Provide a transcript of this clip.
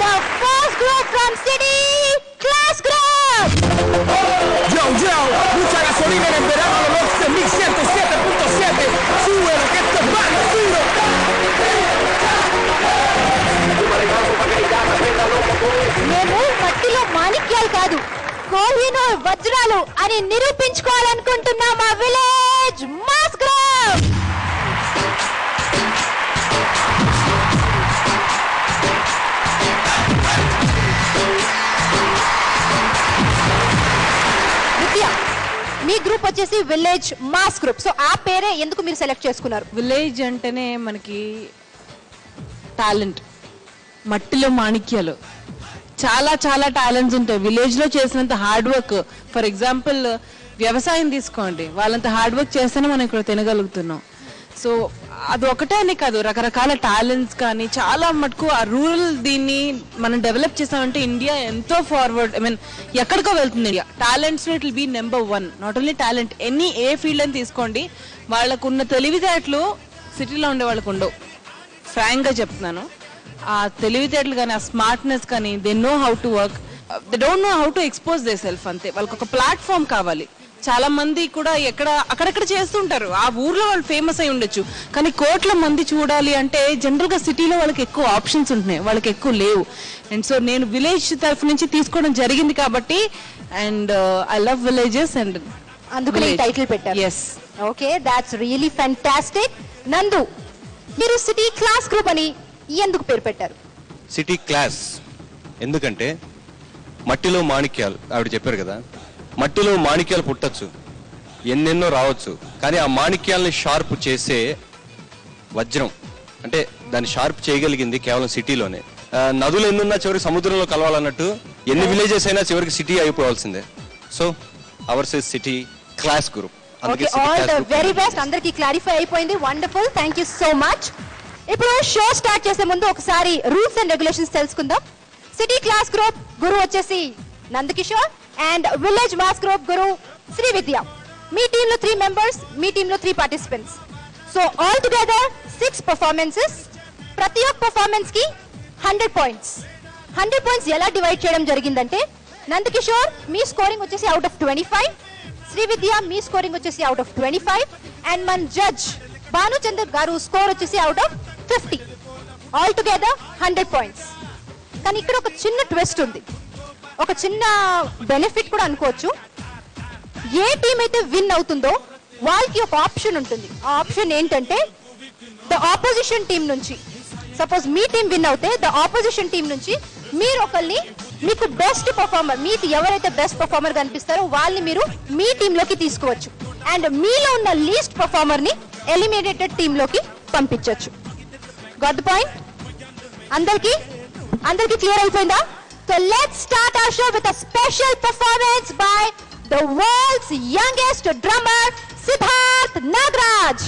the first group from City Class Group. Yo, mucha gasolina en el verano de los 1107.7. Súbelo, que esto es más duro. మేము మట్టిలో మాణిక్యాలు కాదు, కోహినూర్ వజ్రాలు అని నిరూపించుకోవాలనుకుంటున్నాం మా village mass group. మీ group వచ్చేసి village mass group. So ఆ పేరే ఎందుకు మీరు సెలెక్ట్ చేసుకున్నారు? విలేజ్ అంటేనే మనకి టాలెంట్, మట్టిలో మాణిక్యాలు, చాలా చాలా టాలెంట్స్ ఉంటాయి విలేజ్ లో. చేసినంత హార్డ్ వర్క్, ఫర్ ఎగ్జాంపుల్ వ్యవసాయం తీసుకోండి, వాళ్ళంత హార్డ్ వర్క్ చేస్తేనే మనం ఇక్కడ తినగలుగుతున్నాం. సో అది ఒకటే అని కాదు, రకరకాల టాలెంట్స్ కానీ చాలా మటుకు ఆ రూరల్ దీన్ని మనం డెవలప్ చేసామంటే ఇండియా ఎంతో ఫార్వర్డ్, ఐ మీన్ ఎక్కడికో వెళ్తుంది India. Talents it will be number 1. Not only talent, ఏ ఫీల్డ్ అని తీసుకోండి, వాళ్ళకున్న తెలివితేటలు సిటీలో ఉండే వాళ్ళకు ఉండవు. ఫ్రాంక్ గా చెప్తున్నాను, ఆ తెలివితేటలు కానీ ఆ స్మార్ట్నెస్ కానీ, they know how to work, they don't know how to expose they self. అంతే, వాళ్ళకి ఒక ప్లాట్ఫామ్ కావాలి. చాలా మంది కూడా అక్కడెక్కడ చేస్తుంటారు, ఆ ఊర్లో వాళ్ళు ఫేమస్ అయి ఉండొచ్చు, కానీ కోట్ల మంది చూడాలి అంటే జనరల్ గా సిటీలో వాళ్ళకి ఎక్కువ ఆప్షన్స్ ఉంటున్నాయి, వాళ్ళకి ఎక్కువ లేవు. అండ్ సో నేను విలేజ్ తరఫు నుంచి తీసుకోవడం జరిగింది కాబట్టి, and I love villages and అందుకని టైటిల్ పెట్టారు. Yes, okay, that's really fantastic. Nandu, మీరు సిటీ క్లాస్ గ్రూప్ అని ఎందుకు పేరు పెట్టారు? సిటీ క్లాస్ ఎందుకంటే మట్టిలో మాణిక్యాలు, ఆవిడ చెప్పారు కదా, మట్టిలో మాణిక్యాలు పుట్టచ్చు, ఎన్నెన్నో రావచ్చు, కానీ ఆ మాణిక్యాలని షార్ప్ చేసే వజ్రం అంటే దాన్ని షార్ప్ చేయగలిగింది కేవలం సిటీలోనే. నదులు ఎన్నున్నా చివరికి సముద్రంలో కలవాలన్నట్టు ఎన్ని విలేజెస్ అయినా చివరికి సిటీ అయిపోవాల్సిందే. So ours is city class group. All the very best. అందరికి క్లారిఫై అయిపోయింది. Wonderful, thank you so much. ఇప్పుడు షో స్టార్ట్ చేసే ముందు ఒకసారి రూల్స్ అండ్ రెగ్యులేషన్స్ తెలుసుకుందాం. సిటీ క్లాస్ గ్రూప్ గురు వచ్చేసి Nandakishore and village mass group గురు శ్రీ విద్య. మీ టీమ్ లో 3 మెంబర్స్, మీ టీమ్ లో 3 participants. So all together 6 performances. ప్రతి ఒక్క పర్ఫార్మెన్స్ కి 100 పాయింట్స్. 100 పాయింట్స్ ఎలా డివైడ్ చేయడం జరిగిందంటే, నందకిషోర్ మీ స్కోరింగ్ వచ్చేసి అవుట్ ఆఫ్ 25, శ్రీ విద్య మీ స్కోరింగ్ వచ్చేసి అవుట్ ఆఫ్ 25, అండ్ మన జడ్జ్ భానుచందర్ గారు స్కోర్ వచ్చేసి out of 50. All together 100 points. కానీ ఇక్కడ ఒక చిన్న ట్విస్ట్ ఉంది, ఒక చిన్న బెనిఫిట్ కూడా అనుకోవచ్చు. ఏ టీం అయితే విన్ అవుతుందో వాళ్ళకి ఒక ఆప్షన్ ఉంటుంది. ఆ ఆప్షన్ ఏంటంటే, ద ఆపోజిషన్ టీం నుంచి, సపోజ్ మీ టీం విన్ అవుతే ద ఆపోజిషన్ టీం నుంచి మీరు ఒకరిని, మీకు బెస్ట్ పర్ఫార్మర్, మీకు ఎవరైతే బెస్ట్ పర్ఫార్మర్ కనిపిస్తారో వాళ్ళని మీరు మీ టీంలోకి తీసుకోవచ్చు. అండ్ మీలో ఉన్న లీస్ట్ పర్ఫార్మర్ ని ఎలిమినేటెడ్ టీంలోకి పంపించవచ్చు. Got the point? అందరికి క్లియర్ అయిపోయిందా? So let's start our show with a special performance by the world's youngest drummer, Siddharth Nagraj.